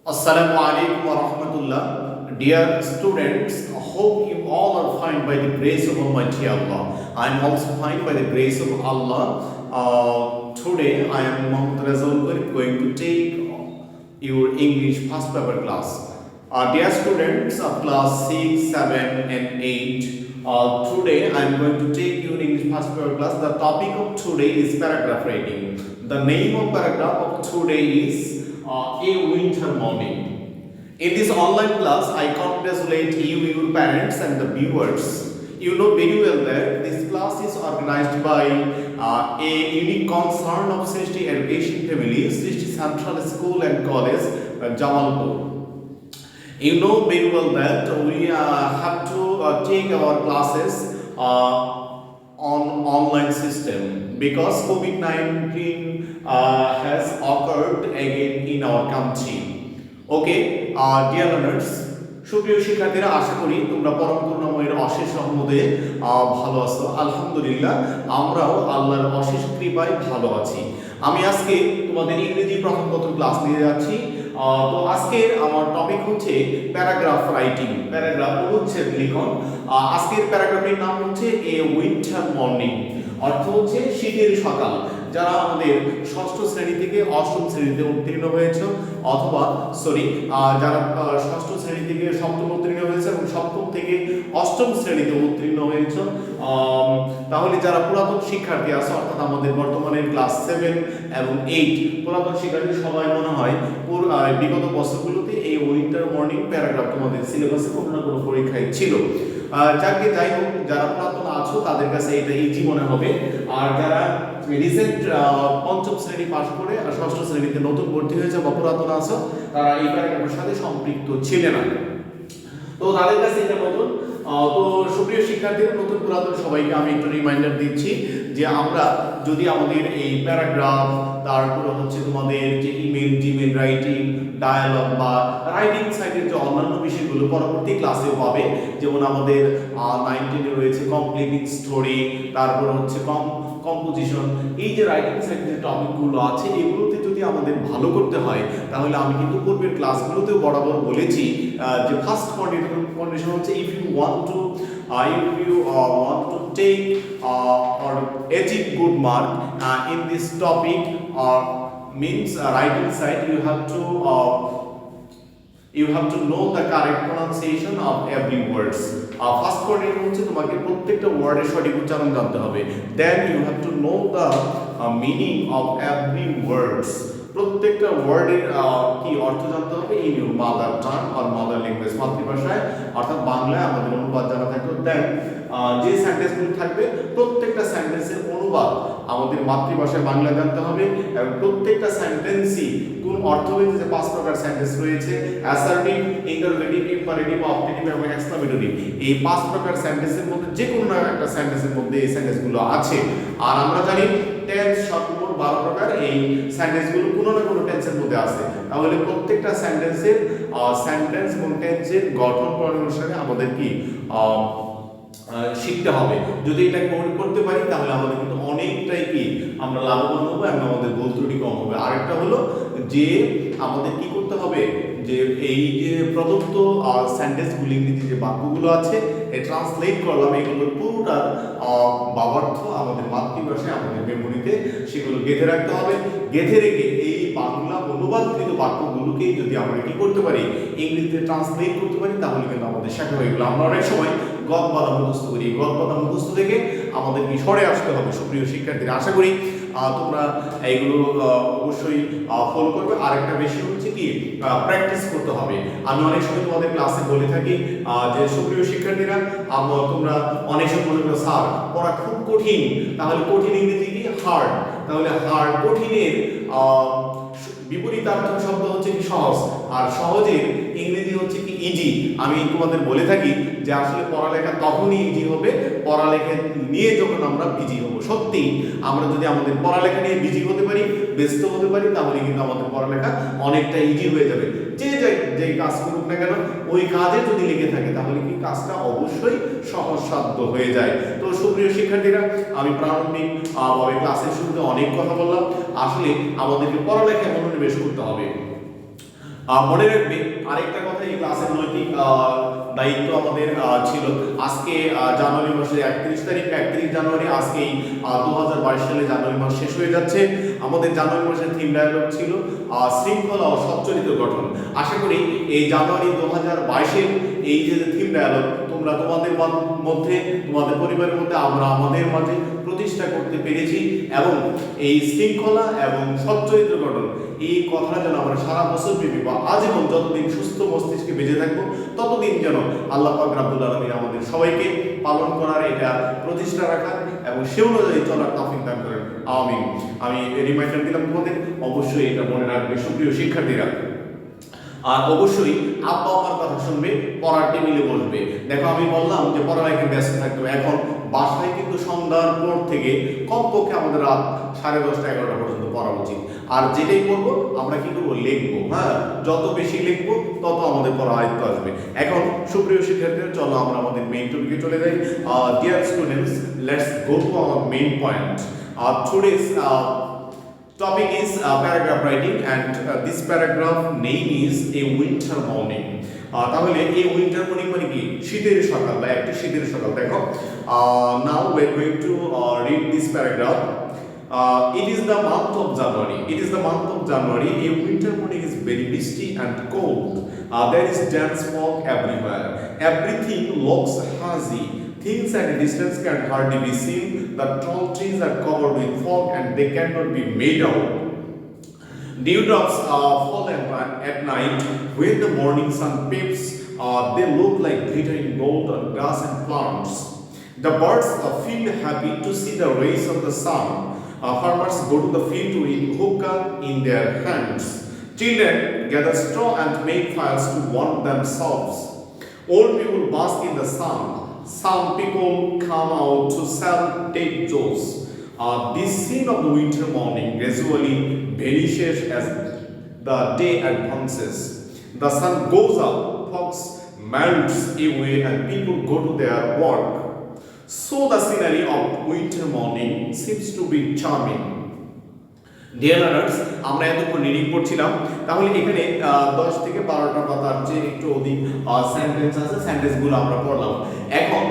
Assalamu alaikum wa rahmatullah. Dear students, I hope you all are fine by the grace of Almighty Allah. I am also fine by the grace of Allah. Today I am Muhammad Razal going to take your English first paper class. Dear students of class 6, 7 and 8, today I am going to take your English first paper class. The topic of today is paragraph writing. The name of paragraph of today is A Winter Morning. In this online class, I congratulate you, your parents, and the viewers. You know very well that this class is organized by a unique concern of Srishti Education Family, Srishti Central School and College, Jamalpur. You know very well that we have to take our classes on online system because COVID-19 has occurred again in our country. Okay, dear learners, সুপ্রিয় শিক্ষার্থীরা, আশা করি তোমরা পরম করুণাময়ের অশেষ রহমতে ভালো আছো। আলহামদুলিল্লাহ, আমরাও আল্লাহর অশেষ কৃপায় ভালো আছি। আমি আজকে তোমাদের ইংরেজি প্রথম পত্র ক্লাস নিয়ে যাচ্ছি। তো আজকের আমার টপিক হচ্ছে প্যারাগ্রাফ রাইটিং, প্যারাগ্রাফ অনুচ্ছেদ লিখন। আজকের প্যারাগ্রাফের নাম হচ্ছে এ উইন্টার মর্নিং, অর্থ হচ্ছে শীতের সকাল। যারা আমাদের ষষ্ঠ শ্রেণী থেকে অষ্টম শ্রেণীতে উত্তীর্ণ হয়েছে, অথবা যারা ষষ্ঠ শ্রেণী থেকে সপ্তম উত্তীর্ণ হয়েছে এবং সপ্তম থেকে অষ্টম শ্রেণীতে উত্তীর্ণ হয়েছে, তাহলে যারা পুরাতন শিক্ষার্থী আছে, অর্থাৎ আমাদের বর্তমানে ক্লাস 7 এবং 8 পুরাতন শিক্ষার্থী সবাই মনে হয় বিগত বছরগুলোতে এই উইন্টার মর্নিং প্যারাগ্রাফ তোমাদের সিলেবাসে কোনো না কোনো পরীক্ষায় ছিল। যাই হোক, যারা পুরাতন আছো তাদের কাছে এটা ইজি মনে হবে, আর যারা রিসেন্ট পঞ্চম শ্রেণী পাশ করে আর ষষ্ঠ শ্রেণীতে নতুন ভর্তি হয়েছে বা পুরাতন আছো, তারা এই প্যারাগ্রাফের সাথে সম্পৃক্ত ছিলেন না, তো তাদের কাছে এটা নতুন। তো সুপ্রিয় শিক্ষার্থীরা, নতুন পুরাতন সবাইকে আমি একটু রিমাইন্ডার দিচ্ছি যে আমরা যদি আমাদের এই প্যারাগ্রাফ, তারপর হচ্ছে তোমাদের যে ইমেল, জিমেল রাইটিং, ডায়ালগ বা রাইটিং সাইডের যে অন্যান্য বিষয়গুলো পরবর্তী ক্লাসেও পাবে, যেমন আমাদের 9-10 রয়েছে কমপ্লিটিং স্টোরি, তারপর হচ্ছে কম্পোজিশন, এই যে রাইটিং সাইডের যে টপিকগুলো আছে, এগুলোতে যদি আমাদের ভালো করতে হয়, তাহলে আমি কিন্তু পূর্বের ক্লাসগুলোতেও বরাবর বলেছি যে ফার্স্ট কন্ডিশন হচ্ছে if you want to take or achieve good mark in this topic, means writing side, you have to know the correct pronunciation of every words. First condition হচ্ছে তোমাকে প্রত্যেকটা ওয়ার্ডের সঠিক উচ্চারণ জানতে হবে। Then you have to know the meaning of every words. প্রত্যেকটা ওয়ার্ডের কি অর্থ জানতে হবে in your mother tongue or mother language, মাতৃভাষায়, অর্থাৎ বাংলায় আমাদের অনুবাদ জানা থাকবে। দেন যে সেন্টেন্সগুলো থাকবে প্রত্যেকটা সেন্টেন্সের অনুবাদ আমাদের মাতৃভাষায় বাংলা জানতে হবে, এবং প্রত্যেকটা সেন্টেন্সই কোন অর্থভেদে যে 5 প্রকার সেন্টেন্স রয়েছে, অ্যাসার্টিভ, ইন্টারোগেটিভ, ইম্পারেটিভ, অবজেক্টিভ এবং এক্সক্লামেটরি, এই 5 প্রকার সেন্টেন্সের মধ্যে যে কোনো একটা সেন্টেন্সের মধ্যে এই সেন্টেন্সগুলো আছে। আর আমরা জানি টেন্স সর্বমোট 12 প্রকার, এই সেন্টেন্সগুলো কোনো না কোনো টেন্সের মধ্যে আছে। তাহলে প্রত্যেকটা সেন্টেন্সের সেন্টেন্স এবং টেন্সের গঠন প্রণালী অনুসারে আমাদের কি শিখতে হবে। যদি এটা করতে পারি তাহলে আমাদের কিন্তু অনেকটাই কি আমরা লাভবান হবো এবং আমাদের ভুল ত্রুটি কম হবে। আরেকটা হলো যে আমাদের কি করতে হবে, যে এই যে প্রদত্ত সেন্টেন্সগুলো, ইংরেজি যে বাক্যগুলো আছে, এই ট্রান্সলেট করলাম, এগুলোর পুরোটার ভাবার্থ আমাদের মাতৃভাষায় আমাদের মেমোরিতে সেগুলো গেঁথে রাখতে হবে। গেঁথে রেখে এই বাংলা অনুবাদকৃত বাক্যগুলোকেই যদি আমরা কি করতে পারি, ইংরেজিতে ট্রান্সলেট করতে পারি, তাহলে কিন্তু আমাদের শেখা হয়ে গেল। আমরা অনেক সময় গদবাধা মুখস্থ করি, গদবাধা মুখস্থ থেকে আমাদের কি সরে আসতে হবে। সুপ্রিয় শিক্ষার্থীরা, আশা করি তোমরা এইগুলো অবশ্যই ফলো করবে। আরেকটা বেশি হচ্ছে কি প্র্যাকটিস করতে হবে। আমি অনেক সময় তোমাদের ক্লাসে বলে থাকি যে সুপ্রিয় শিক্ষার্থীরা, তোমরা অনেক সময় মনে করো স্যার পড়া খুব কঠিন, তাহলে কঠিন ইংরেজি কি হার্ড, তাহলে হার্ড কঠিনের বিপরীতার্থক শব্দ হচ্ছে কি সহজ, আর সহজের ইংরেজি হচ্ছে কি ইজি। আমি তোমাদের বলে থাকি যে আসলে পড়ালেখা তখনই ইজি হবে পড়ালেখা নিয়ে যখন আমরা বিজি হব। সত্যি আমরা যদি আমাদের পড়ালেখা নিয়ে বিজি হতে পারি, ব্যস্ত হতে পারি, তাহলে কিন্তু আমাদের পড়ালেখা অনেকটা ইজি হয়ে যাবে। যে কাজ করুক না কেন, ওই কাজে যদি লেগে থাকে তাহলে কি কাজটা অবশ্যই সহজসাধ্য হয়ে যায়। তো সুপ্রিয় শিক্ষার্থীরা, আমি প্রারম্ভিক ক্লাসের শুরুতে অনেক কথা বললাম। আসলে আমাদেরকে পড়ালেখায় মনোনিবেশ করতে হবে। মনে রাখবে আরেকটা কথা, এই ক্লাসের নৈতিক দায়িত্ব আমাদের ছিল। আজকে জানুয়ারি মাসের 31 তারিখ, 31 জানুয়ারি, আজকেই 2022 সালে জানুয়ারি মাস শেষ হয়ে যাচ্ছে। আমাদের জানুয়ারি মাসের থিম ডায়ালগ ছিল শৃঙ্খলা ও সচ্চরিত্র গঠন। আশা করি এই জানুয়ারি 2022-এর এই যে থিম ডায়ালগ তোমরা তোমাদের মধ্যে, তোমাদের পরিবারের মধ্যে, আমরা আমাদের মাঝে প্রতিষ্ঠা করতে পেরেছি, এবং এই শৃঙ্খলা এবং সচ্চরিত্র গঠন এই কথাটা যেন আমরা সারা বছর ব্যাপী বা আজীবন যতদিন সুস্থ মস্তিষ্কে বেঁচে থাকবো ততদিন যেন আল্লাহ পাক রব্বুল আলামিন আমাদের সবাইকে পালন করার, এটা প্রতিষ্ঠা রাখার এবং সে অনুযায়ী চলার তৌফিক দান করেন, আমিন। আমি রিমাইন্ডার দিলাম তোমাদের, অবশ্যই এটা মনে রাখবে সুপ্রিয় শিক্ষার্থীরা। আর অবশ্যই আব্বা আমার কথা শুনবে, পড়ার টেবিলে বসবে। দেখো আমি বললাম যে পড়ালেখায় ব্যস্ত থাকতে হবে, এখন বাসায় কিন্তু সন্ধ্যার পর থেকে কমপক্ষে আমাদের রাত 10:30 11টা পর্যন্ত পড়া উচিত। আর যেটাই করবো আমরা কি করবো, লিখবো। হ্যাঁ, যত বেশি লিখবো তত আমাদের পড়া আয়ত্ত আসবে। এখন সুপ্রিয় শিক্ষার্থীরা, চলো আমরা আমাদের মেইন টপিকে চলে যাই। Dear students, let's go to our main point. Today's topic is paragraph writing, and this paragraph name is a winter morning. তাহলে এই উইন্টার মর্নিং মানে কি, শীতের সকাল বা একটি শীতের সকাল। দেখো, now we are going to read this paragraph. It is the month of January. It is the month of January. A winter morning is very misty and cold. There is dense fog everywhere. Everything looks hazy. Things at a distance can hardly be seen. The tall trees are covered with fog and they cannot be made out. Dewdrops fall at night. When the morning sun peeps, they look like glittering gold on grass and plants. The birds feel happy to see the rays of the sun. Farmers go to the field with hookah in their hands. Children gather straw and make fires to warm themselves. Old people bask in the sun. Some people come out to sell date jewels. This scene of the winter morning gradually vanishes as the day advances. The sun goes up, fog melts away, and people go to their work. So the scenery of winter morning seems to be charming. Dear learners, আমরা এতক্ষণ reading পড়ছিলাম। তাহলে এখানে 10 থেকে 12টা বা তার চেয়ে একটু অধিক সেন্টেন্স আছে, সেন্টেন্সগুলো আমরা পড়লাম। এখন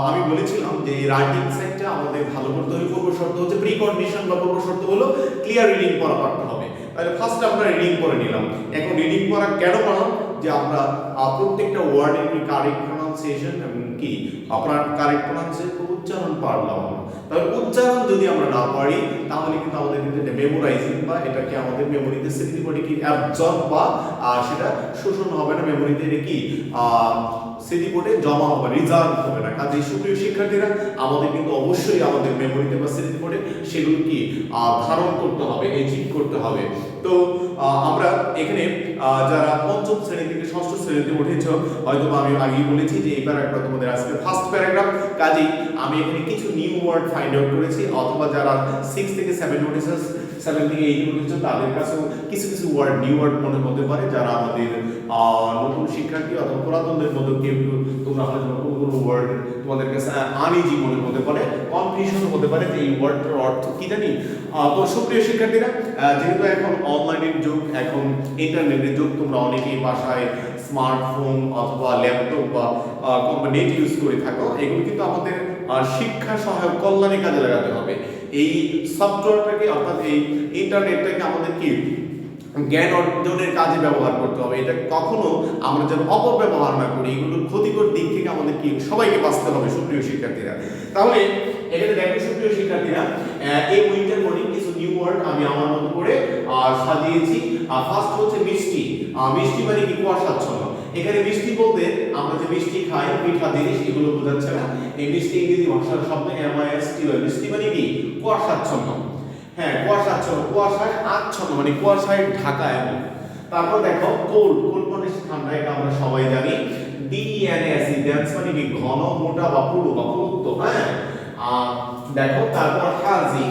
আমি বলেছিলাম যে এই রাইটিং সাইডটা আমাদের ভালো করতে হবে। পূর্ব শর্ত হচ্ছে, প্রি কন্ডিশন বা পূর্ব শর্ত হলো ক্লিয়ার রিডিং পড়া পারতে হবে। তাহলে ফার্স্ট আমরা রিডিং পড়ে নিলাম। এখন রিডিং পড়া কেন পড়লাম, যে আমরা প্রত্যেকটা ওয়ার্ডের কারেক্ট প্রনাউন্সিয়েশন এবং কি আপনার কারেক্ট প্রনাউন্সিয়েশন উচ্চারণ পারলাম। তাহলে উচ্চারণ যদি আমরা না পারি তাহলে কিন্তু আমাদের কিন্তু মেমোরাইজিং বা এটাকে আমাদের মেমোরিতে স্মৃতিপটে কি অ্যাবজর্ব বা সেটা শোষণ হবে না, মেমোরিতে এটা কি স্মৃতিপটে জমা হবে, রিজার্ভ হবে না। কাজে সুপ্রিয় শিক্ষার্থীরা, আমাদের কিন্তু অবশ্যই আমাদের মেমোরিতে বা স্মৃতিপটে সেগুলো কি ধারণ করতে হবে, এচিভ করতে হবে। তো আমরা এখানে যারা পঞ্চম শ্রেণী থেকে ষষ্ঠ শ্রেণীতে উঠেছ, হয়তো আমি আগেই বলেছি যে এই প্যারাগ্রাফ তোমাদের আজকে ফার্স্ট প্যারাগ্রাফ। কাজেই আমি এখানে কিছু নিউ ওয়ার্ড ফাইন্ড আউট করেছি, অথবা যারা 6 থেকে 7 উঠেছে, 7 থেকে 8 উঠেছে, তাদের কাছেও কিছু কিছু ওয়ার্ড নিউ ওয়ার্ড মনে হতে পারে। যারা আমাদের নতুন শিক্ষার্থী অথবা পুরাতনদের মধ্যে কেউ তোমরা হয়তো কোনো ওয়ার্ড তোমাদের কাছে আনইজি মনে হতে পারে, কনফিউশন হতে পারে যে এই ওয়ার্ডটার অর্থ কি জানি। তো সুপ্রিয় শিক্ষার্থীরা, যেহেতু এখন অনলাইনের যুগ, এখন ইন্টারনেটের যুগ, তোমরা অনেকেই বাসায় স্মার্টফোন অথবা ল্যাপটপ বা নেট ইউজ করে থাকো, এগুলো কিন্তু আমাদের শিক্ষা সহায়ক কল্যাণে কাজে লাগাতে হবে। এই সফটওয়্যারটাকে অর্থাৎ এই ইন্টারনেটটাকে আমাদের কি জ্ঞান অর্জনের কাজে ব্যবহার করতে হবে। এটা কখনো আমরা যেন অপব্যবহার না করি, এগুলোর ক্ষতিকর দিক থেকে আমাদের কি সবাইকে বাঁচতে হবে সুপ্রিয় শিক্ষার্থীরা। তাহলে এখানে দেখো সুপ্রিয় শিক্ষার্থীরা, এই উইন্টার মর্নিং কিছু নিউ ওয়ার্ড আমি আমার মতো করে সাজিয়েছি। ফার্স্ট হচ্ছে মিষ্টি। মিষ্টি মানে কি, কুয়াশাচ্ছন্ন। এখানে মিষ্টি বলতে আমরা যে মিষ্টি খাই, মিঠা জিনিস, এগুলো বোঝাচ্ছে না। এই মিষ্টি ইংরেজি ভাষার শব্দ MIST, মিষ্টি মানে কি, কুয়াশাচ্ছন্ন। হ্যাঁ, কুয়াশাচ্ছন্ন, কুয়াশায় আচ্ছন্ন মানে কুয়াশায় ঢাকা এমন। তারপর দেখো কোল্ড, কোল্ড মানে ঠান্ডা, এটা আমরা সবাই জানি। DENS, ডেন্স মানে কি, ঘন, মোটা বা পুরু বা পুরুত্ব। হ্যাঁ, দেখো তারপর হাজি,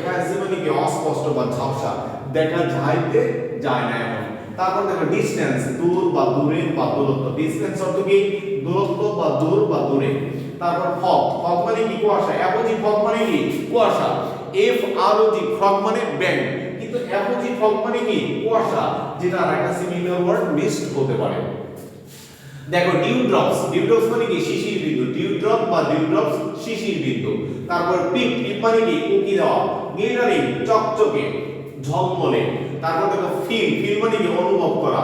হাজি মানে কি, অস্পষ্ট বা ঝাপসা, দেখা যাইতে যায় না এমন। তারপর দেখো ডিসটেন্স, দূর বা দূরে বা দূরত্ব। ডিসটেন্স অর্থ কি, দূরত্ব বা দূর বা দূরে। তারপর ফগ, ফগ মানে কি, কুয়াশা। FOG, ফগ মানে কি, কুয়াশা। FROG, ফগ মানে ব্যাঙ। কি কিন্তু অ্যাপোজি ফগ মানে কি কুয়াশা, যেটা আরেকটা সিমিলার ওয়ার্ড মিস্ট হতে পারে। দেখো ডিউ ড্রপস মানে কি শিশির বিন্দু, ডিউ ড্রপ বা ডিউ ড্রপস শিশির বিন্দু। তারপর পিপ মানে কি উকি দেওয়া, গ্লিটারিং চকচকে ঝলমলে। তারপর দেখো ফিল মানে কি অনুভব করা,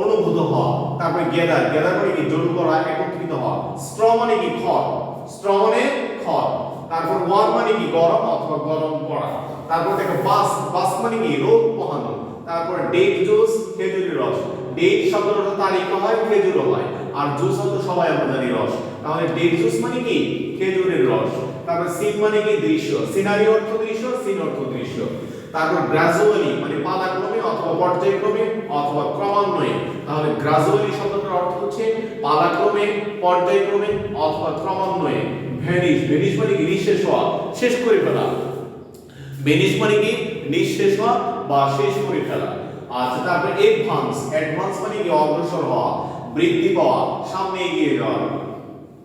অনুভূত হওয়া। তারপর গ্যাদার মানে কি জড়ো করা, একত্রিত হওয়া। স্ট্র মানে কি খড়। তারপর ওয়ার্ম মানে কি গরম অথবা গরম করা। তারপর দেখো বাস মানে কি রোদ পোহানো। তারপর ডেট জুস খেজুরের রস, ডেট শব্দের অর্থ তারিখ হয়, খেজুরও হয়, আর জুস অর্থ সবাই আমরা জানি রস, তাহলে ডেট জুস মানে কি খেজুরের রস। তারপর সিন মানে কি দৃশ্য, সিনারি অর্থ দৃশ্য, সিন অর্থ দৃশ্য। তারপর গ্রাজুয়ালি মানে পালাক্রমে অথবা পর্যায়ক্রমে অথবা ক্রমান্বয়ে, তাহলে গ্রাজুয়ালি শব্দটার অর্থ হচ্ছে পালাক্রমে, পর্যায়ক্রমে অথবা ক্রমান্বয়ে। ভ্যানিশ মানে কি নিঃশেষ হওয়া, শেষ করে ফেলা। ভ্যানিশ মানে কি নিঃশেষ হওয়া বা শেষ করে ফেলা। আচ্ছা, তারপর অ্যাডভান্স মানে কি অগ্রসর হওয়া, বৃদ্ধি পাওয়া, সামনে এগিয়ে যাওয়া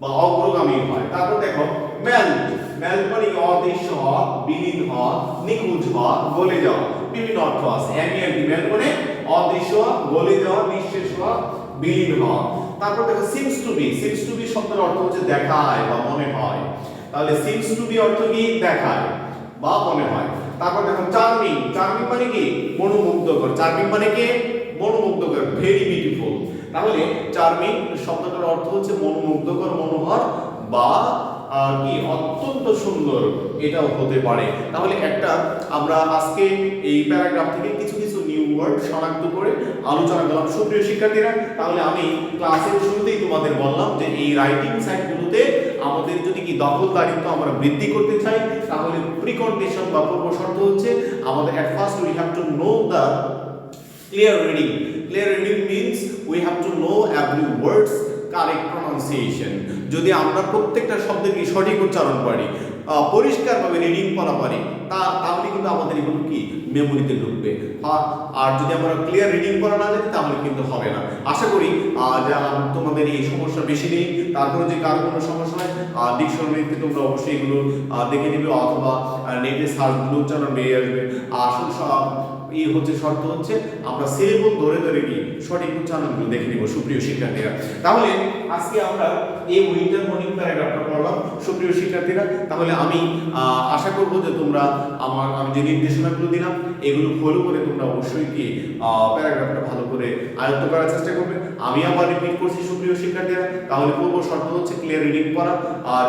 বা অগ্রগামী হয়। তারপর দেখো মেল্ট মানে কি অদৃশ্য হওয়া, বিলীন হওয়া, নিখোঁজ হওয়া, গলে যাওয়া। বিভিন্ন অর্থ আছে। মেল্ট মানে অদৃশ্য হওয়া, গলে যাওয়া, নিঃশেষ হওয়া, বিলীন হওয়া। তারপর দেখো সিমস টু বি শব্দের অর্থ হচ্ছে দেখায় বা মনে হয়, তাহলে সিমস টু বি অর্থ কি দেখায় বা মনে হয়। তারপর দেখো চার্মিং মানে কি মনোমুগ্ধকর, ভেরি বিউটিফুল। তাহলে চার্মিং শব্দটার অর্থ হচ্ছে মনোমুগ্ধকর, মনোহর বা কি অত্যন্ত সুন্দর, এটাও হতে পারে। তাহলে আমরা আজকে এই প্যারাগ্রাফ থেকে কিছু নিউ ওয়ার্ড শনাক্ত করে আলোচনা করলাম সুপ্রিয় শিক্ষার্থীরা। তাহলে আমি ক্লাসের শুরুতেই তোমাদের বললাম যে এই রাইটিং সাইটগুলোতে আমাদের যদি কি দখলদারিত্ব আমরা বৃদ্ধি করতে চাই, তাহলে প্রিকন্ডিশন বা পূর্ব শর্ত হচ্ছে আমাদের at first we have to know the clear reading means we have to know every words correct pronunciation। যদি আমরা প্রত্যেকটা শব্দের কি সঠিক উচ্চারণ পারি, পরিষ্কারভাবে রিডিং করা পারি, তাহলে কিন্তু আমাদের এগুলো কি মেমোরিতে ঢুকবে। আর যদি আমরা ক্লিয়ার রিডিং করা না জানি তাহলে কিন্তু হবে না। আশা করি তোমাদের এই সমস্যা বেশি নেই। তারপরে যে কারো কোনো সমস্যা হয় ডিকশনারিতে তোমরা অবশ্যই এগুলো দেখে নেবে অথবা নেটে সার্চ দিলে উচ্চারণ বেরিয়ে আসবে। আসল শর্ত হচ্ছে আমরা সিলেবল ধরে কি সঠিক উচ্চারণগুলো দেখে নিব সুপ্রিয় শিক্ষার্থীরা। তাহলে আজকে আমরা এই উইন্টার মর্নিং প্যারাগ্রাফটা পড়লাম সুপ্রিয় শিক্ষার্থীরা। তাহলে আমি আশা করব যে তোমরা আমি যে নির্দেশনাগুলো দিলাম এগুলো ফলো করে তোমরা অবশ্যই কি প্যারাগ্রাফটা ভালো করে আয়ত্ত করার চেষ্টা করবে। আমি আবার রিপিট করছি সুপ্রিয় শিক্ষার্থীরা। তাহলে পূর্ব শর্ত হচ্ছে ক্লিয়ার রিডিং করা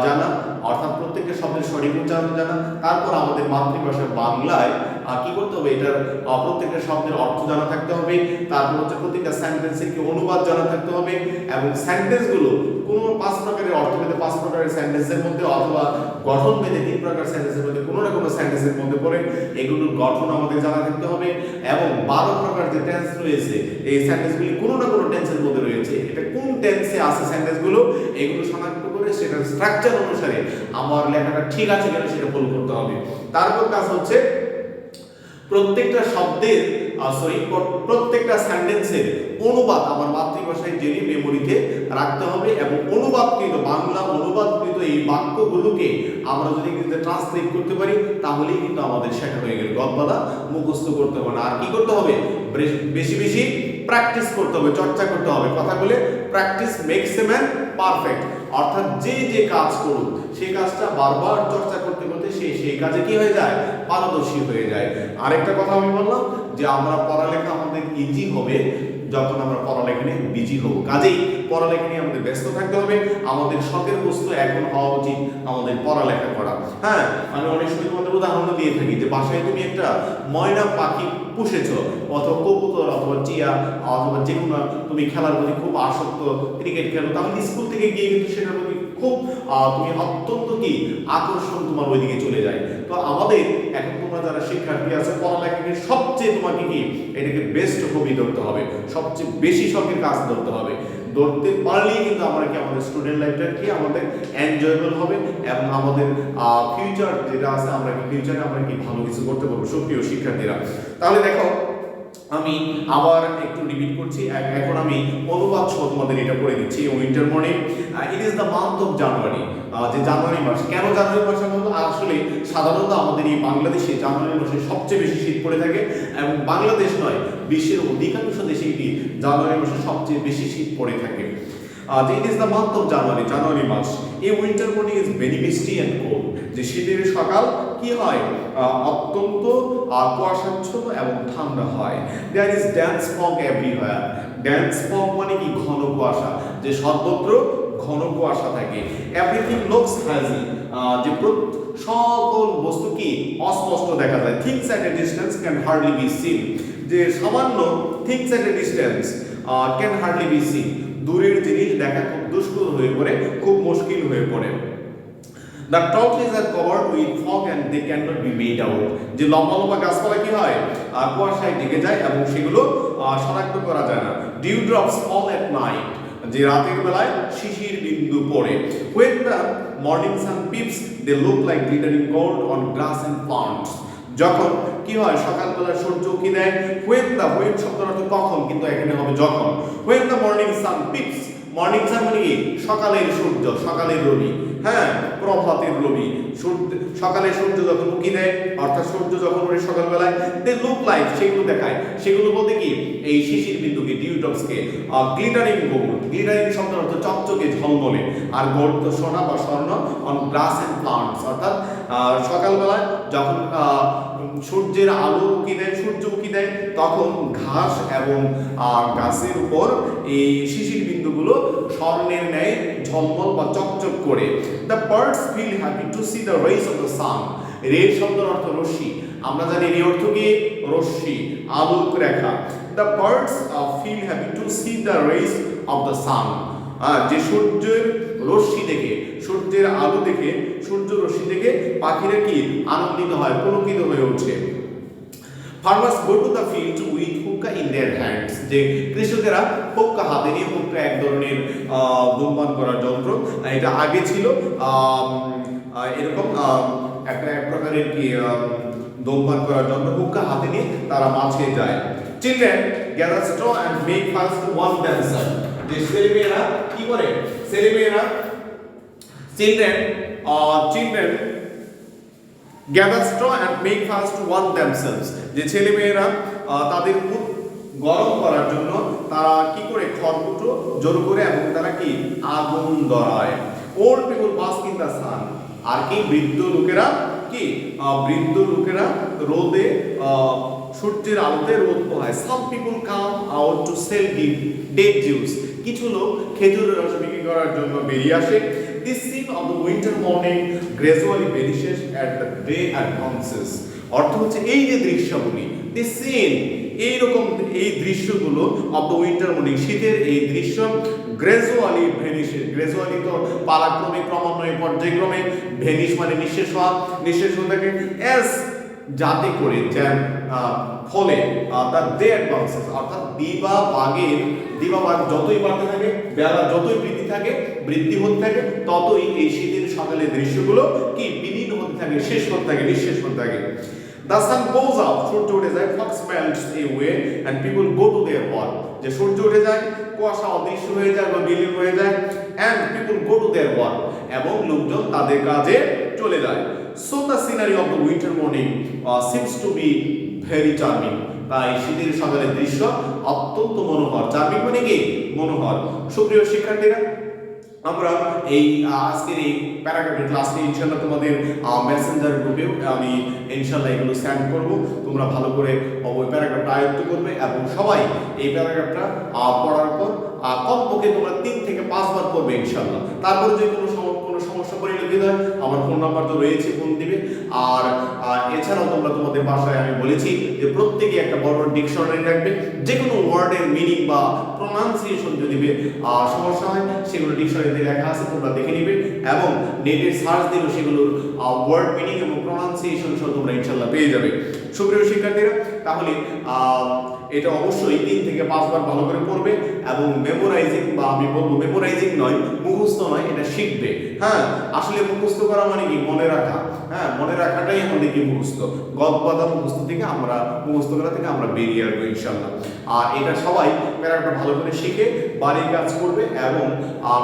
জানা, অর্থাৎ প্রত্যেকটা শব্দের সঠিক উচ্চারণ জানা। তারপর আমাদের মাতৃভাষা বাংলায় কি করতে হবে, এটার প্রত্যেকটা শব্দের অর্থ জানা থাকতে হবে। তারপর হচ্ছে প্রত্যেকটা সেন্টেন্সের কি অনুবাদ জানা থাকতে হবে, এবং সেন্টেন্সগুলো কোন 5 প্রকারের অর্থ ভেদে 5 প্রকারের সেন্টেন্সের মধ্যে অথবা গঠন ভেদে 3 প্রকার সেন্টেন্সের মধ্যে কোনো না কোনো সেন্টেন্সের মধ্যে পড়ে এগুলোর গঠন আমাদের জানা থাকতে হবে। এবং 12 প্রকার যে টেন্স রয়েছে এই সেন্টেন্সগুলি কোনো না কোনো টেন্সের মধ্যে রয়েছে, এটা কোন টেন্সে আছে সেন্টেন্সগুলো এগুলো শনাক্ত করে সেটার স্ট্রাকচার অনুসারে আমার লেখাটা ঠিক আছে কিনা সেটা ফলো করতে হবে। তারপর কাজ হচ্ছে প্রত্যেকটা শব্দের প্রত্যেকটা সেন্টেন্সের অনুবাদ আমার মাতৃভাষায় জেনে মেমোরিতে রাখতে হবে, এবং বাংলা অনুবাদকৃত এই বাক্যগুলোকে আমরা যদি কিন্তু ট্রান্সলেট করতে পারি তাহলেই কিন্তু আমাদের শেখা হয়ে গেল। গদ্বাদা মুখস্থ করতে হবে না, আর কি করতে হবে, বেশি প্র্যাকটিস করতে হবে, চর্চা করতে হবে। কথা বলে practice makes a man perfect, অর্থাৎ যে কাজ করুক সেই কাজটা বারবার চর্চা করতে সেই কাজে কি হয়ে যায়, পারদর্শী হয়ে যায়। আরেকটা কথা আমি বললাম যে আমরা পড়ালেখা আমাদের ইজি হবে যখন আমরা পড়ালেখা নিয়ে বিজি হব। কাজেই পড়ালেখা নিয়ে আমাদের ব্যস্ত থাকতে হবে। আমাদের শখের বস্তু এখন হওয়া উচিত আমাদের পড়ালেখা করা। হ্যাঁ, আমি অনেক সময় তোমাদের উদাহরণ দিয়ে থাকি যে বাসায় তুমি একটা ময়না পাখি পুষেছো অথবা কবুতর অথবা টিয়া অথবা যে কোনো তুমি খেলার প্রতি খুব আসক্ত, ক্রিকেট খেলো, তাহলে স্কুল থেকে গিয়ে কিন্তু সেটার প্রতি খুব তুমি অত্যন্ত কি আকর্ষণ তোমার ওইদিকে চলে যায়। তো আমাদের এখন তোমরা যারা শিক্ষার্থী আছে পড়ালেখাকে সবচেয়ে তোমাকে কি এটাকে বেস্ট হবি ধরতে হবে, সবচেয়ে বেশি শখের কাজ ধরতে হবে। ধরতে পারলেই কিন্তু আমরা কি আমাদের স্টুডেন্ট লাইফটা কি আমাদের এনজয়েবল হবে, এবং আমাদের ফিউচার যেটা আছে আমরা কি ফিউচারে আমরা কি ভালো কিছু করতে পারবো সুপ্রিয় শিক্ষার্থীরা। তাহলে দেখো আমি আবার একটু রিপিট করছি, এখন আমি অনুবাদ সহ তোমাদের এটা পড়ে দিচ্ছি। Winter morning, it is the month of January. যে জানুয়ারি মাস। কেন জানুয়ারি মাসে হলো? আসলে সাধারণত আমাদের এই বাংলাদেশে জানুয়ারি মাসে সবচেয়ে বেশি শীত পড়ে থাকে, এবং বাংলাদেশ নয়, বিশ্বের অধিকাংশ দেশে এটি জানুয়ারি মাসে সবচেয়ে বেশি শীত পড়ে থাকে। It is the month of January, জানুয়ারি মাস। এই winter morning is very Misti and cold, যে শীতের সকাল কি হয়? অত্যন্ত কুয়াশাচ্ছন্ন এবং ঠান্ডা হয়। There is dense fog everywhere. Dense fog মানে কি? ঘন কুয়াশা, যে সর্বত্র ঘন কুয়াশা থাকে। এভরিথিং লুকস হ্যাজি, যে সকল বস্তু কি? অস্পষ্ট দেখা যায়। Things at a distance can hardly be seen, যে সামান্য things at a distance can hardly be seen, দূরের জিনিস দেখা খুব দুষ্কর হয়ে পড়ে, খুব মুশকিল হয়ে পড়ে। The tall trees are covered with fog and they cannot be made out, যে লম্বা লম্বা গাছপালা কি হয়? কুয়াশায় ঢেকে যায় এবং সেগুলো শনাক্ত করা যায় না। Dew drops fall at night, যে রাতের বেলায় শিশির বিন্দু পড়ে। When the morning sun peeps they look like glittering gold on grass and plants, যখন কি হয়? সকালবেলা সূর্য উঁকি দেয়। when শব্দের অর্থ কখন, কিন্তু এখানে হবে যখন। when the morning sun peeps, morning sun মানে কি? সকালের সূর্য, সকালের রবি, হ্যাঁ, প্রভাতের রবি। সকালে সূর্য যখন উঁকি দেয়, অর্থাৎ সূর্য যখন ওঠে সকালবেলায়, দে লুক লাইক, সেগুলো দেখায়। সেগুলো বলতে কি? এই শিশির বিন্দুকে, ডিউ ড্রপসকে। গ্লিটারিং গোল্ড, গ্লিটারিং শব্দের অর্থ চকচকে, ঝলমলে, আর গোল্ড তো সোনা বা স্বর্ণ। অন গ্রাস এন্ড প্লান্টস, অর্থাৎ সকালবেলায় যখন সূর্যের আলো উঁকি দেয়, সূর্য উঁকি দেয়, তখন ঘাস এবং গাছের উপর এই শিশির বিন্দুগুলো স্বর্ণের ন্যায় ঝলমল বা চকচক করে। The birds feel happy to see the rays of the sun. Ray শব্দের অর্থ রশ্মি, আমরা জানি রে অর্থ কি? রশ্মি, আলোক রেখা। The birds feel happy to see the rays of the sun, যে সূর্যের রশ্মি দেখে, সূর্যের আলো দেখে, সূর্য রশ্মি দেখে পাখিরা কি? আনন্দিত হয়, পুলকিত হয়ে ওঠে। Farmers go to the filled with hookah in their hands, যে কৃষকেরা হুক্কা হাতে নিয়ে, হুক্কা এক ধরনের ধূমপান করার যন্ত্র, এটা আগে ছিল এরকম এক প্রকারের কি ধূমপান করার যন্ত্র, হুক্কা হাতে নিয়ে তারা মাঠে যায়। Children gather straw and make fires to warm themselves, যে ছেলেমেয়েরা কি করে? ছেলেমেয়েরা children gather straw and make fires to warm themselves, যে ছেলেমেয়েরা তাদের গরম করার জন্য তারা কি করে? খড়কুটো জোর করে, এবং তারা কি? আগুন ধরায়। Old people bask in the sun, আর কি? বৃদ্ধ লোকেরা কি? বৃদ্ধ লোকেরা রোদে, সূর্যের আলোতে রোদ পোহায়। Some people come out to sell date juice, কিছু লোক খেজুরের রস বিক্রি করার জন্য বেরিয়ে আসে। This scene of the winter morning gradually vanishes as the day advances, অর্থ হচ্ছে এই যে দৃশ্যগুলি, this scene, এইরকম এই দৃশ্যগুলো of the winter morning, শীতের এই দৃশ্য gradually vanishes, gradually তো পালাক্রমে, ক্রমান্বয়ে, পর্যায়ক্রমে, ভ্যানিশ মানে নিঃশেষ হওয়া, নিঃশেষ হতে থাকে, as যাতে করে, যেন ফলে, the day advances, অর্থাৎ দিবাভাগ যতই বাড়তে থাকে, বেলা যতই বৃদ্ধি হতে থাকে, ততই এই শীতের সকালের দৃশ্যগুলো কি? বিলীন হতে থাকে, শেষ হতে থাকে, নিঃশেষ হতে থাকে। The sun goes up, সূর্য উঠে যায়, fog melts away and people go to their work, যে সূর্য উঠে যায়, কুয়াশা অদৃশ্য হয়ে যায় বা বিলীন হয়ে যায়, and people go to their work, এবং লোকজন তাদের কাজে চলে যায়। So the scenery of the winter morning seems to be very charming, তাই শীতের সকালের দৃশ্য অত্যন্ত মনোহর। চার্মিং মানে কি? মনোহর। সুপ্রিয় শিক্ষার্থীরা, আমরা এই আজকের এই প্যারাগ্রাফের ক্লাসটি ইনশাআল্লাহ তোমাদের মেসেঞ্জার গ্রুপে আমি ইনশাআল্লাহ এগুলো সেন্ড করব। তোমরা ভালো করে ওই প্যারাগ্রাফটা আয়ত্ত করবে, এবং সবাই এই প্যারাগ্রাফটা পড়ার পর কমপক্ষে তোমরা 3 থেকে 5 বার পড়বে ইনশাআল্লাহ। তারপরে যদি কোনো সমস্যা পরিলক্ষিত হয়, আমার ফোন নাম্বার তো রয়েছে, ফোন দিবে। আর এছাড়াও তোমরা তোমাদের বাসায়, আমি বলেছি যে প্রত্যেকে একটা বড় ডিকশনারি রাখবে, যে কোনো ওয়ার্ডের মিনিং বা প্রোনাউন্সিয়েশন যদি সমস্যা হয়, সেগুলো ডিকশনারিতে লেখা আছে, তোমরা দেখে নিবে, এবং নেটে সার্চ দিলেও সেগুলোর ওয়ার্ড মিনিং এবং প্রোনাউন্সিয়েশন সহ তোমরা ইনশাআল্লাহ পেয়ে যাবে। সুপ্রিয় শিক্ষার্থীরা, তাহলে এটা অবশ্যই 3 থেকে 5 বার ভালো করে পড়বে এবং মেমোরাইজিং, বা আমি বলবো মেমোরাইজিং নয়, মুখস্থ নয়, এটা শিখবে। হ্যাঁ, আসলে মুখস্থ করা মানে কি মনে রাখা। হ্যাঁ, মনে রাখাটাই আমাদের কি মুখস্থ। গদ বাঁধা মুখস্থ থেকে আমরা, মুখস্থ করা থেকে আমরা বেরিয়ে আসবো ইনশাআল্লাহ। আর এটা সবাই প্যারাটা ভালো করে শিখে বাড়ির কাজ করবে এবং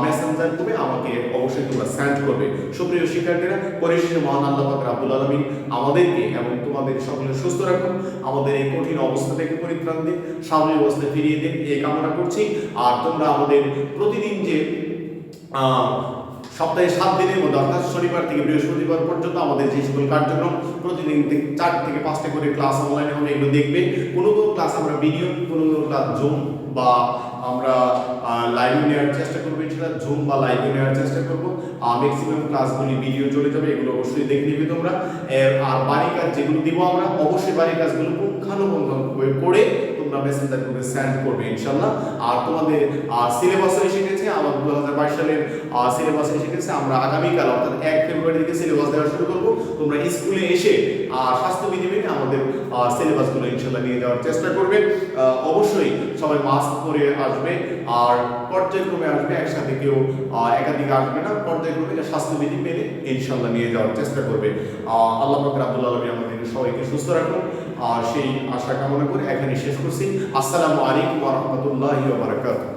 মেসেঞ্জার করবে, আমাকে অবশ্যই তোমরা সেন্ড করবে। সুপ্রিয় শিক্ষার্থীরা, পরিশেষে মহান আল্লাহ পাক রাব্বুল আলামিন আমাদেরকে এবং তোমাদের সকলে সুস্থ রাখুন, আমাদের এই কঠিন অবস্থা থেকে পরিত্রাণ দিন, স্বাভাবিক অবস্থায় ফিরিয়ে দিন, এই কামনা করছি। আর তোমরা আমাদের প্রতিদিন যে সপ্তাহে 7 দিনের মধ্যে, অর্থাৎ শনিবার থেকে বৃহস্পতিবার পর্যন্ত আমাদের যে সকল কার্যক্রম, প্রতিদিন 4 থেকে 5টা করে ক্লাস অনলাইনে হবে, এগুলো দেখবে। কোনো ক্লাস আমরা ভিডিও, কোনো ক্লাস জুম বা আমরা লাইভে নেওয়ার চেষ্টা করবো ইনশাআল্লাহ। জুম বা লাইভে নেওয়ার চেষ্টা করবো। ম্যাক্সিমাম ক্লাসগুলি ভিডিও চলে যাবে, এগুলো অবশ্যই দেখে নিবে তোমরা। আর বাড়ির কাজ যেগুলো দিব আমরা, অবশ্যই বাড়ির কাজগুলো পুঙ্খানুপুঙ্খ করে তোমরা মেসেঞ্জার গ্রুপে সেন্ড করবে ইনশাআল্লাহ। আর তোমাদের সিলেবাস এসে গেছে, আমার 2022 সালের সিলেবাস এসে গেছে। আমরা আগামীকাল অর্থাৎ 1 ফেব্রুয়ারি থেকে সিলেবাস দেওয়া শুরু করব। তোমরা স্কুলে এসে স্বাস্থ্যবিধি মেনে আমাদের সিলেবাসগুলো ইনশাআল্লাহ নিয়ে যাওয়ার চেষ্টা করবে। অবশ্যই সবাই মাস্ক পরে আসবে আর পর্যায়ক্রমে আসবে, একসাথে কেউ একাধিক আসবে না, পর্যায়ক্রমে স্বাস্থ্যবিধি মেনে ইনশাআল্লাহ নিয়ে যাওয়ার চেষ্টা করবে। আল্লাহ পাক রাব্বুল আলামিন আমাদের সবাইকে সুস্থ রাখুন, সেই আশা কামনা করে এখানে শেষ করছি। আসসালামু আলাইকুম ওয়া রাহমাতুল্লাহি ওয়া বারাকাতুহু।